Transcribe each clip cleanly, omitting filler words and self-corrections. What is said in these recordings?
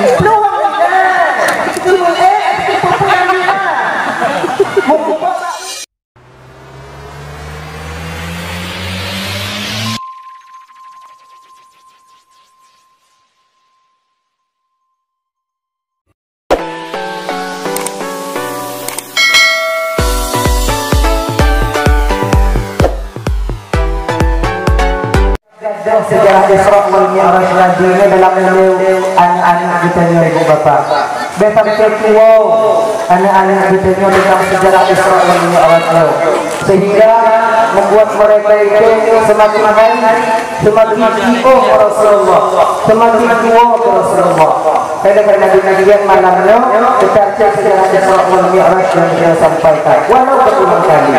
Peluang dah. Kita boleh sejarah Isra wal Mi'raj lagi ini dalam anak-anak kita ni ibu bapa. Betul ketua anak-anak kita ni dalam sejarah Isra wal Mi'raj sehingga membuat mereka itu semakin hari semakin jauh ke Rasulullah, semakin tua ke Rasulullah. Karena Nabi yang malamnya kita cek sejarah Isra wal Mi'raj yang dia sampaikan walau berulang kali.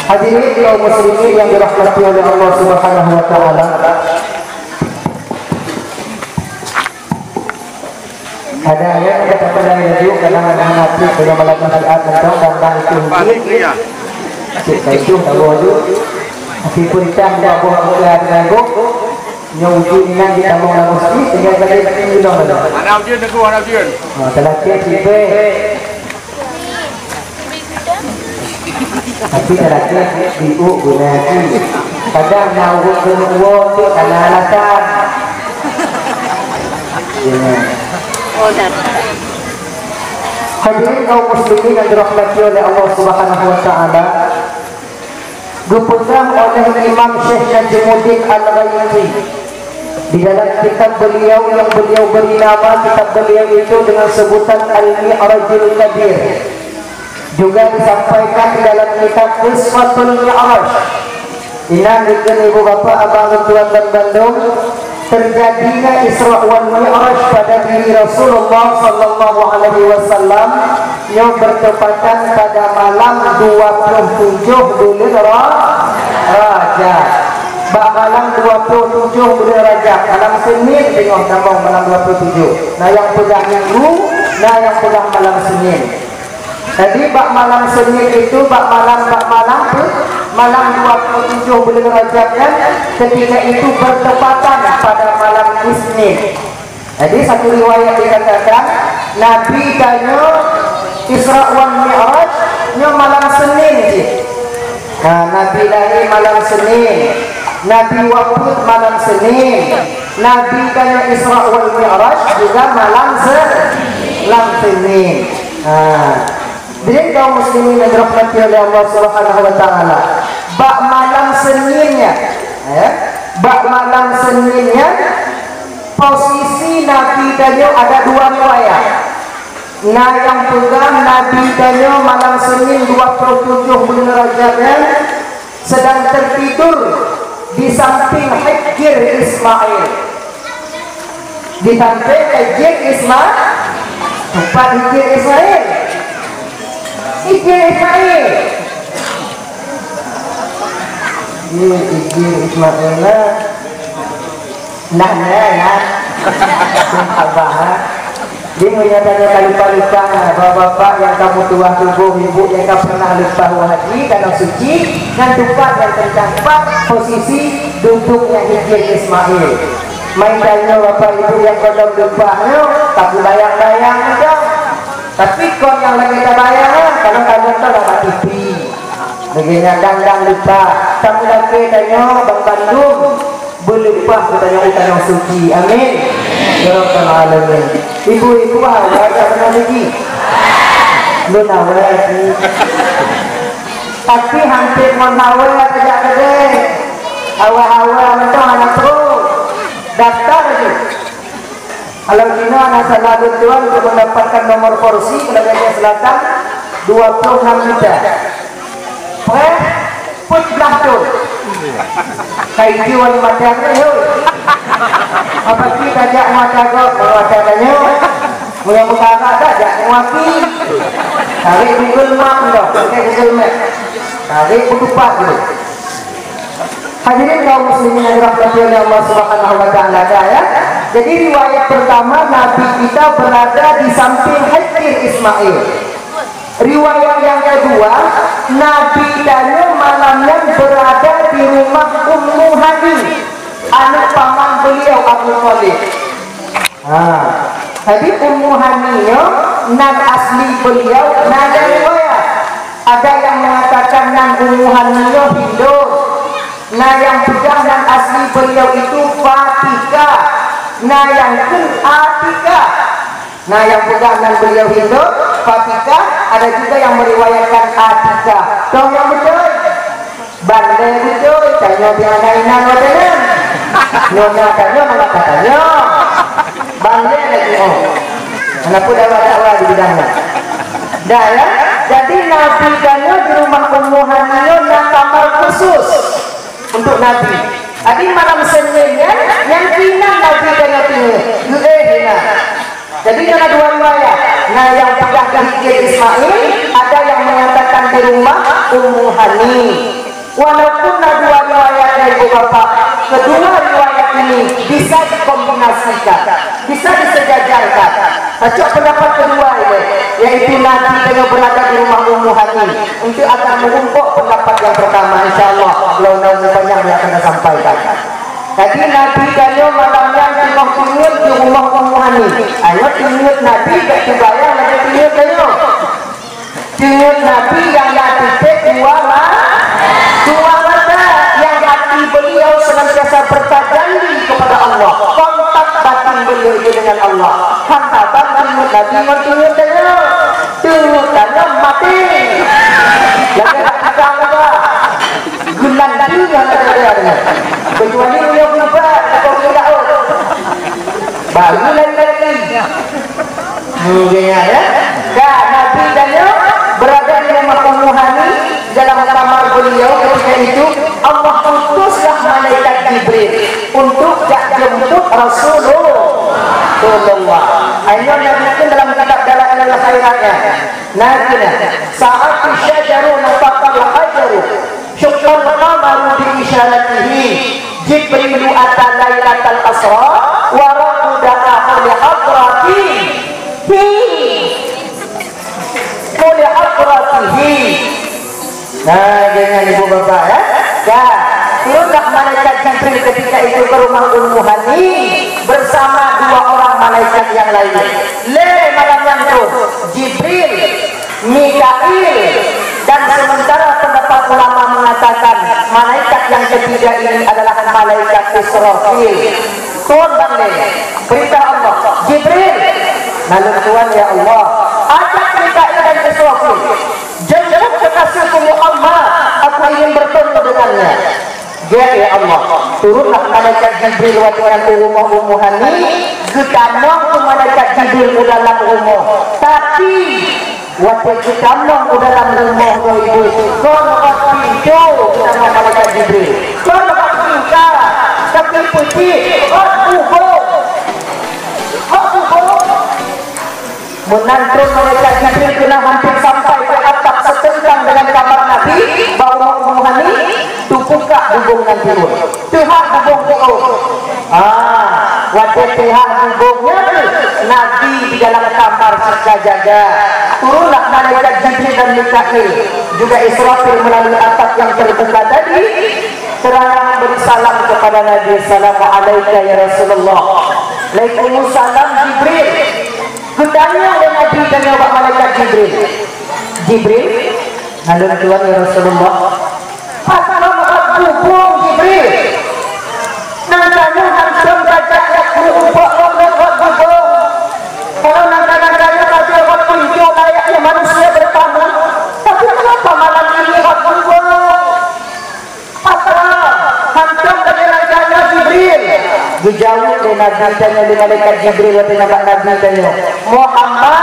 Hadirin kaum muslimin yang dirahmati oleh Allah Subhanahu wa taala. Ada ayat yang kata pada radio kadang-kadang nanti dengan melakukan syariat tentang dan itu hujung. Kita itu tahu tu. Tapi perintah tidak boleh dengan go. Nyuji dengan kita mau lalu mesti sehingga kita bilang ada. Anak ujian aku anak ujian. Terakhir kita tapi terakhir ibu gunakan kadang nawuk kedua tu karena alasan hadirin kaum muslimin yang dirahmati oleh Allah Subhanahu wa taala, dipegang oleh Imam Syekh Najmuddin Al-Ghaiti di dalam kitab beliau yang beliau beri nama kitab beliau itu dengan sebutan Al-Mi'rajul Kabir. Juga disampaikan di dalam kitab Qismatul Mi'raj. Inang dengan ibu bapa, abang tuan dan bandung, terjadinya Isra wal Mi'raj pada diri Rasulullah sallallahu alaihi wasallam yang bertepatan pada malam 27 bulan Rajab. Malam 27 bulan Rajab, malam Senin tengok sambung malam 27. Nah yang pegang minggu, nah yang pegang malam Senin. Jadi bak malam Senin itu malam 27 bulan Rajab kan, ketika itu bertepatan pada malam Isnin. Jadi satu riwayat dikatakan Nabi tanya Isra wal Mi'raj nya malam Senin je. Nah, Nabi lahir malam Senin, Nabi wafat malam Senin, Nabi tanya Isra wal Mi'raj juga malam Senin. Jadi kaum muslimin yang dirahmati oleh Allah Subhanahu wa taala, bak malam Seninnya, posisi Nabi Daniel ada dua riwayat. Nah yang pegang Nabi Daniel malam Senin 27 bulan Rajab sedang tertidur di samping Hijr Ismail. Di samping Hijr Ismail, tempat Hijr Ismail. Hijr Ismail. Hijr Ismail nah abah dia menyatakan lupa-lupa bapak-bapak yang kamu tua tubuh, ibu yang kamu pernah lupa haji karena suci dan tempat yang terdapat posisi duduknya Hijr Ismail. Main tanya bapak ibu yang belum lupanya tak bayang-bayang enggak. Tapi kau yang lagi kita bayar kalau kalian tahu dapat TV begini dang lupa tapi lagi tanya Bang Bandung berlupa katanya utang yang suci. Amin ya rabbal alamin. Ibu-ibu awal ada pernah lagi belum awal lagi tapi hampir mau awal saja gede awal-awal mentang anak terus daftar lagi. Kalau kita anak salah tuan untuk mendapatkan nomor kursi ke Bagian Selatan 26 juta. Put belakang. Kayak jual mata yo. Apa kita ajak mata kau katanya. Mulai buka ada ajak ngopi. Tarik Google Map dah, pakai Google Map. Tarik petupat dulu. Hadirin kaum muslimin yang dirahmati oleh Allah Subhanahu wa taala ya. Jadi riwayat pertama Nabi kita berada di samping Hijr Ismail. Riwayat yang kedua Nabi Daniel malamnya berada di rumah Ummu Hani, anak paman beliau Abu Thalib. Jadi Ummu Haniyah nan asli beliau nada riwayat. Ada yang mengatakan nan Ummu Haniyah hidup. Nah yang pegang nan asli beliau itu Fatikah. Nah yang Atikah. Nah yang pegang nan beliau hidup Fatikah. Ada juga yang meriwayatkan Atikah. Tahu yang betul? Bandai betul. Tanya bianainan wadenan. Nyonya tanya mengatakannya. Bandai lagi Kenapa dakwah di bidangnya? Dah ya. Jadi Nabi Daniel di rumah Ummu Haniyah yang kamar khusus untuk Nabi. Adi malam Seninnya yang pinang Nabi Daniel tinggal. Jadi ada dua riwayat. Nah yang pegang Hijr Ismail ada yang mengatakan di rumah Ummu Haniyah. Walaupun dua riwayat dari ibu bapak, kedua riwayat ini bisa dikombinasikan, bisa disejajarkan. Cocok pendapat kedua ini, yaitu Nabi dengan berada di rumah Ummu Haniyah. Untuk akan menumpuk pendapat yang pertama, insya Allah kalau nanti banyak yang akan sampaikan. Jadi Nabi Daniel malamnya tengah tidur di rumah Ummu Haniyah. Ayo tidur Nabi, tak terbayang lagi tidur Daniel. Tidur Nabi yang titik dua mata yang hati beliau senantiasa bertajalli kepada Allah. Kontak batin beliau itu dengan Allah. Hantaban tidur Nabi tidur Daniel. Tidur Daniel mati. Lagi hati apa? Gulan dia ada. Kecuali beliau berubah atau tidak baru lagi mungkin ya. Nabi Daniel berada di rumah Ummu Haniyah dalam kamar beliau. Ketika itu Allah utuslah malaikat Jibril untuk jemput Rasulullah. Ayo Nabi dalam kitab Dalailul Khairatnya. Nabi saat syajaru nafaqal hajaru syukran qamaru bi isyaratihi Jibrilu ata lailatal asra wa raqudaha li hadrati li hadratihi. Nah dengan ibu bapak ya. Dan turunlah malaikat Jibril ketika itu ke rumah Ummu Haniyah bersama dua orang malaikat yang lain. Malam yang itu Jibril, Mikail, dan sementara pendapat ulama mengatakan malaikat yang ketiga ini adalah malaikat Israfil. Tuhan bangde berita Allah Jibril, lalu Tuhan ya Allah ajak Mikail dan Israfil jemput kekasihku Muhammad, aku ingin bertemu dengannya. Ya Allah, turunlah malaikat Jibril wa dengan Ummu Haniyah ketamong malaikat Jibril dalam rumah. Tapi waktu ketamong dalam rumah ibu kau dapat pintu sama malaikat Jibril. Kau dapat pintu tapi putih menantun malaikat Jibril kena hampir sampai ke atap setengah dengan kamar Nabi bawa Ummu Haniyah buka hubungan timur Tuhan hubung timur. Waktu Tuhan hubungnya Nabi di dalam kamar jaga. Turunlah malaikat Jibril dan Mikail juga Israfil melalui atap yang terbuka tadi seraya memberi salam kepada Nabi. Assalamualaikum ya Rasulullah. Waalaikumsalam Jibril. Kutanya oleh Nabi dan jawab malaikat Jibril lalu Tuhan ya Rasulullah hubung Jibril nantanya langsung bajak berubah hubung. Kalau nantanya kasih waktu itu layaknya manusia bertamu, tapi kenapa malam ini hubung hantam dari nantanya Jibril dijawab oleh Nabi tanya oleh malaikat Jibril waktu Nabi tanya Muhammad,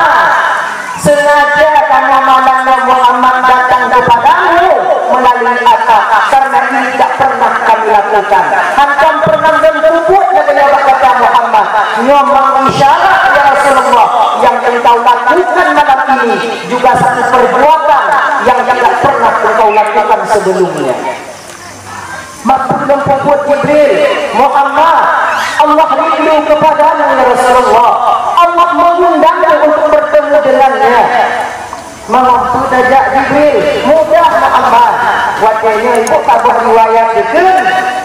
sengaja karena malamnya Muhammad datang kepadamu melalui atap karena ini tidak pernah kami lakukan. Hantam pernah menjemput dengan kata Muhammad ngomong isyarat ya Rasulullah yang engkau lakukan malam ini juga satu perbuatan yang tidak pernah engkau lakukan sebelumnya. Maksudnya membuat Jibril Muhammad, Allah rindu kepadamu ya Rasulullah. Allah mengundangmu untuk bertemu dengannya. Mengaku dajak Jibril mudah Muhammad. Wajahnya itu tabah riwayat itu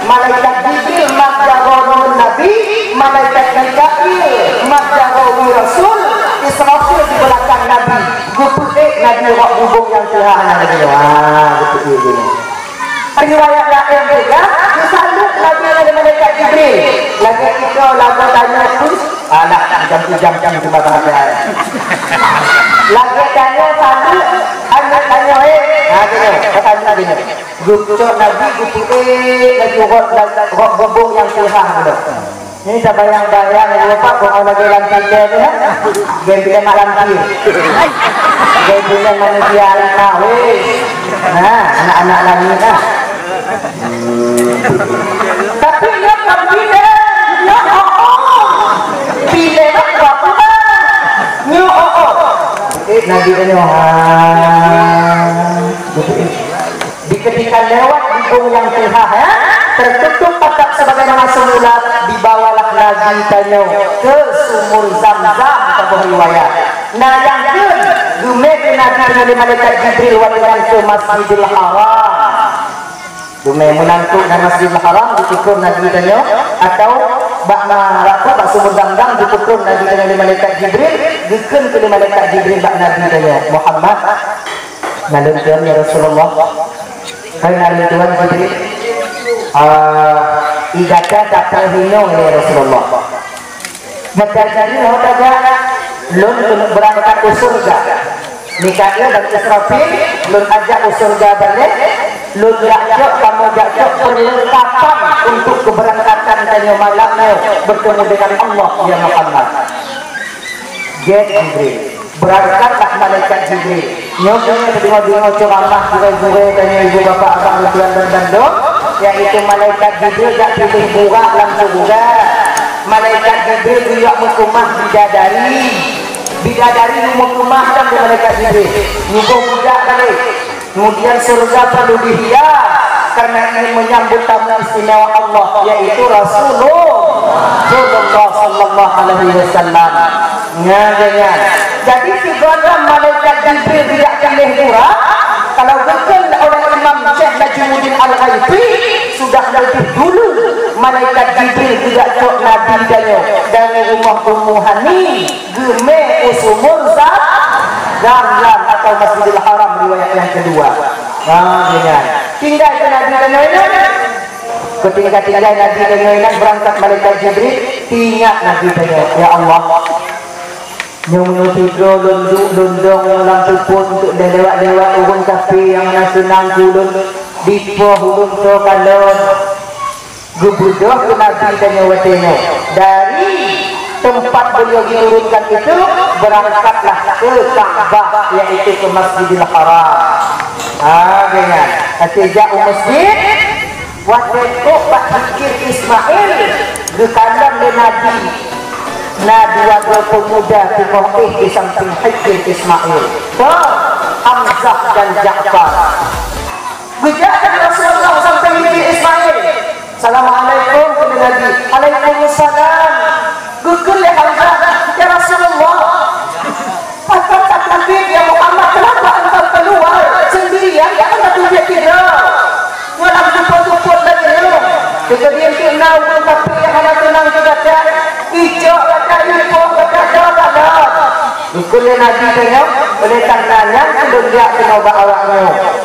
malaikat Jibril makjarohun Nabi, malaikat Mikail makjarohun Nabi kok hubung yang Tuhan lagi. Wah, betul ini. Riwayat lain juga disaluk Nabi oleh malaikat Jibril. Lagi itu lama tanya pun anak jam cuma bahasa. Lagi tanya saluk anak tanya tanya gini. Gucuk Nabi lagi kok hubung yang Tuhan gitu. Ini saya bayang-bayang ya Pak, kalau lagi lantai dia tu ya, gembira malam kiri, gembira manusia anak, nah anak-anak lagi kan. Tapi dia berbeda, dia pilih apa nyo Nabi di ketika lewat hidung yang tengah ya. Tertutup patak sebagaimana semula, dibawalah Nabi tanya ke sumur Zam-Zam atau riwayat. Nah yang dume Nabi dengan malaikat Jibril wakilan ke Masjidil Haram. Dume menantu dan Masjidil Haram ditukur Nabi tanya atau bakna rapat bak sumur Zam-Zam ditukur Nabi dengan malaikat Jibril dikun ke malaikat Jibril bak Nabi tanya Muhammad nalun tuan ya Rasulullah. Hai nalun tuan Jibril. Igata dapat hino oleh Rasulullah. Jadi hotaga lun berangkat ke surga. Mikail dan Israfil lun ajak ke surga balik. Lun jakjok kamu jakjok perlengkapan untuk keberangkatan tanya malamnya bertemu dengan Allah ya Muhammad. Jibril berangkatlah malaikat Jibril. Nyoknya dengar ceramah gure-gure tanya ibu bapak abang tuan dan dandong. Yaitu malaikat Jibril tak pilih burak langsung burak. Malaikat Jibril juga mukumah bidadari mukumah dan malaikat Jibril nyuguh budak balik. Kemudian surga perlu dihias karena ingin menyambut tamu istimewa Allah yaitu Rasulullah sallallahu alaihi wasallam. Jadi segala malaikat Jibril tidak pilih burak. Kalau betul oleh Imam Syekh Najmuddin Al-Ghaibi sudah lebih dulu malaikat Jibril tidak cok Nabi dari rumah Ummu Hani geme usumur Zam-Zam atau Masjidil Haram riwayat yang kedua. Tinggal ke Nabi dan ketika tinggal Nabi dan berangkat malaikat Jibril ingat Nabi dan ya Allah nyung tiga lundung lampu pun untuk lewat urun kafe yang nasional kulun dipo hulun to kalon gubudoh ke Nabi dan nyawatnya dari tempat beliau diturunkan itu berangkatlah ke Ka'bah yaitu ke Masjidil Haram. Dengan sejak masjid waktu itu Pak Fikir Ismail di kanan Nabi. Nah dua pemuda di samping Hijr Ismail Hamzah dan Ja'far Bijakan Rasulullah sampai Hijr Ismail. Assalamualaikum kepada Nabi. Waalaikumsalam. Gugur ya Hamzah ya Rasulullah. Kata Nabi ya Muhammad kenapa engkau keluar sendirian? Ya kan satu dia tidak walau jumpa-jumpa lagi kemudian kenal tapi yang ada tenang juga hijau kata ibu kata jawab ukurnya Nabi tengok oleh karenanya belum dia coba awaknya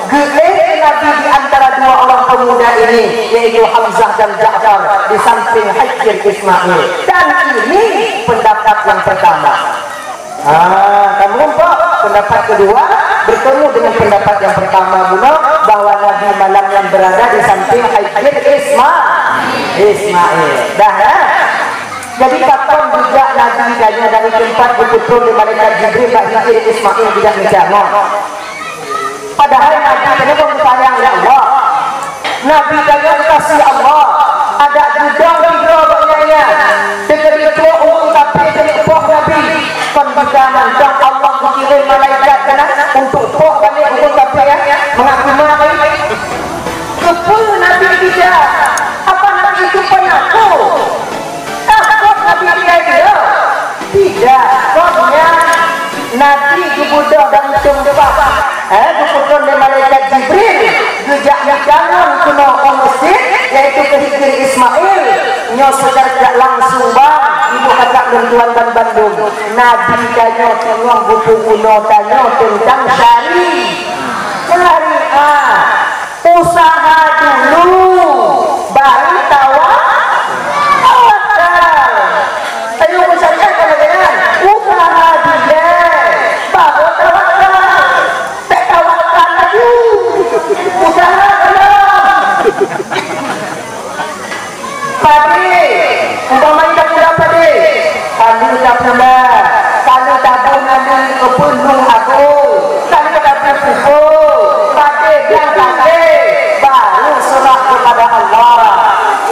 geleh Nabi di antara dua orang pemuda ini yaitu Hamzah dan Ja'far di samping Hijr Ismail dan ini pendapat yang pertama. Kamu nampak pendapat kedua bertemu dengan pendapat yang pertama guna bahwa Nabi malam yang berada di samping Hijr Ismail. Dah ya. Jadi kapan juga Nabi hanya dari tempat betul di malaikat Jibril Hijr Ismail tidak menjangkau. Padahal Nabi kenapa sayang ya Allah. Nabi kaya kasih Allah. Ada gudang tiga banyaknya. Dengan itu tapi dengan poh Nabi pembegaman dan Allah mengirim malaikat untuk poh balik untuk tapi ya mengaku-ngaku. Kepul Nabi tidak. Apa Nabi itu penakut? Takut Nabi dia? Tidak. Soalnya Nabi dibudah dan cempak. Dibudah oleh malaikat Jibril. Gejaknya jangan kena masjid yaitu ke Hijr Ismail. Nyo secara langsung bang ibu kakak dan tuan dan Bandung. Nabi tanya tolong buku kuno tanya tentang syariah. Usaha dulu baru tawakal. Ayo usaha kalian. Usaha dia baru tawakal. Tak tawakal lagi. Usaha Padi, umpamanya tak mudah padi. Kalau tak pernah, kalau tak pernah ke gunung aku, kalau tak pernah pukul, padi yang padi, baru serah kepada Allah.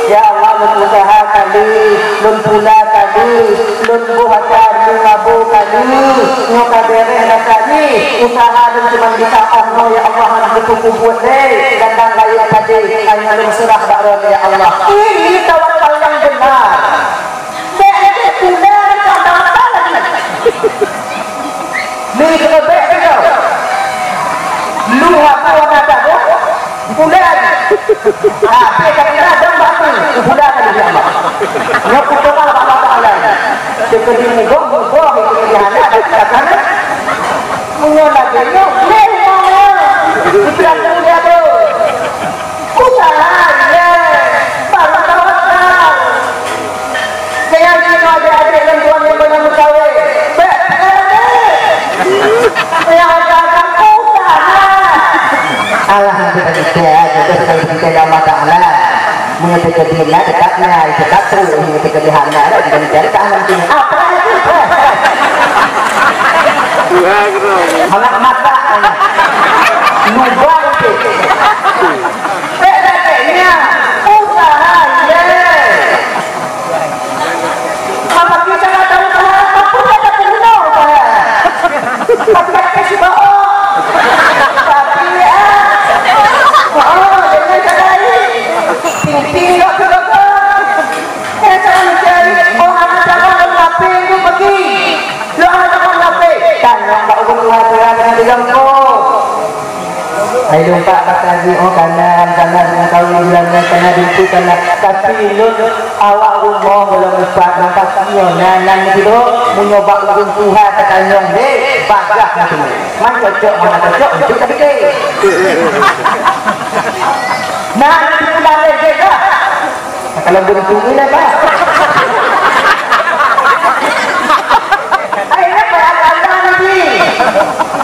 Ya Allah, lun usaha kali, lun pula kali, lun buat kali, ngabu kali, ngokadere kali, usaha lun cuma bisa Allah. Ya Allah, anak betul buat deh, dan layak padi, hanya lun serah baru ya Allah. Ini tawakal yang benar. Saya benar tawakal lagi. Ni kena baik kau. Lu apa orang kata? Bulan. Apa kata ada batu? Bulan ada dia. Nak kumpul apa Taala. Seperti ni gong itu hana katakan. Munyo lagi yo. Kita lihat tu. Usaha dia. Baru tawakal. Saya ni ada adik dan tuan yang banyak berkawin. Saya ada usaha. Alhamdulillah kita Allah Taala mengatakan dia dekatnya dekat terus mengatakan dia hanya ada di dalam tangan ini. Apa itu? Anak mata. Luar itu. Bedanya usaha dia. Apa kita tak tahu apa pun ada penuh apa. Tapi kita sudah Ayo lupa kata dia kanan dengan kau bilangnya kena itu kena tapi lu awak rumah belum lupa maka nan gitu mencoba urung Tuhan katanya deh bagah gitu man cocok mana cocok itu tapi ke nah itu dah juga kalau beruntung ini Pak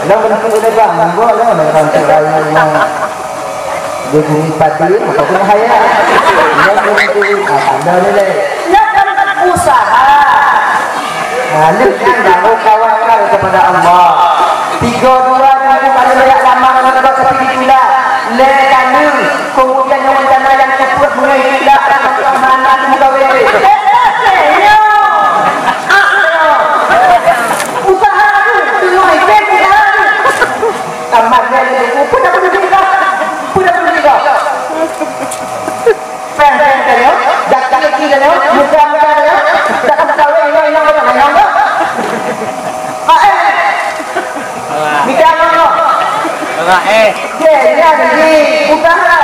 Lo berapa udah bang? Manggo lo dengan cerai yang begini pati, ataupun haya. Yang mungkin ada nilai. Yang usaha. Lalu yang baru kawan kepada Allah. 3-2 minggu pada layak lama dengan sebab seperti itulah. Lekanu kemudian yang rencana yang cepat mengilah dalam mana muka wiri. Amat dia pun dah bernikah. Friend dia, dah kaki dia, muka dia, dah kahwin yang mana? Nikah mana? Dia ni usaha.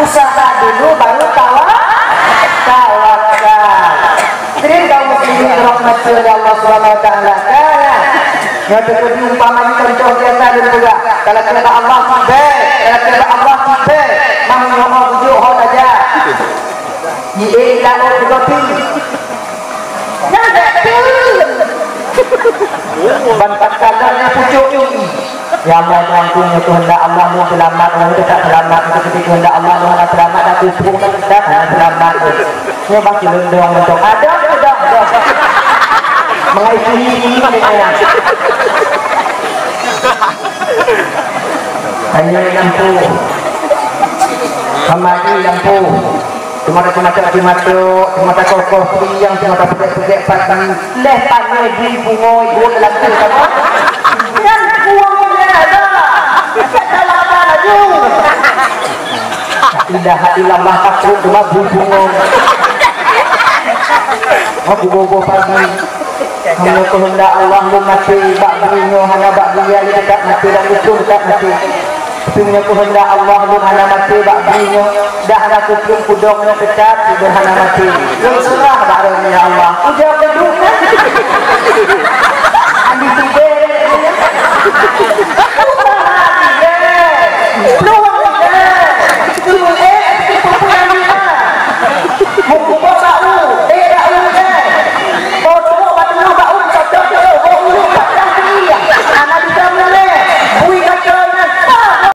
Usaha dulu baru tawakal. Jadi kaum muslimin rahmati Allah Subhanahu wa taala. Yang terjadi umpamanya contoh biasa dan juga kalau kata Allah tiba, mengapa wujud hal saja. Ye lalu berarti. Nada bantat kadarnya pucuk ini. Ya Allah Tuhan kehendak Allah mu selamat, mu tidak selamat, ketika kehendak Allah mu selamat dan tubuh kita selamat. Ini bagi lendong untuk ada sudah mengaitui ini dengan hanya lampu kamari lampu cuma ada cuma kokoh yang cuma pegek pagi lepas di bunga ibu dalam tu yang buangnya ada dalam laju tidak illallah takut cuma bunga aku bobo pagi kamu kehendak Allah lu mati bak bunga hanya bak dia tak mati dan itu tak mati Punya kehendak Allah berhana mati bakbinya dah ada kuping kudongnya kecat berhana mati yang serah barangnya Allah ujar kedua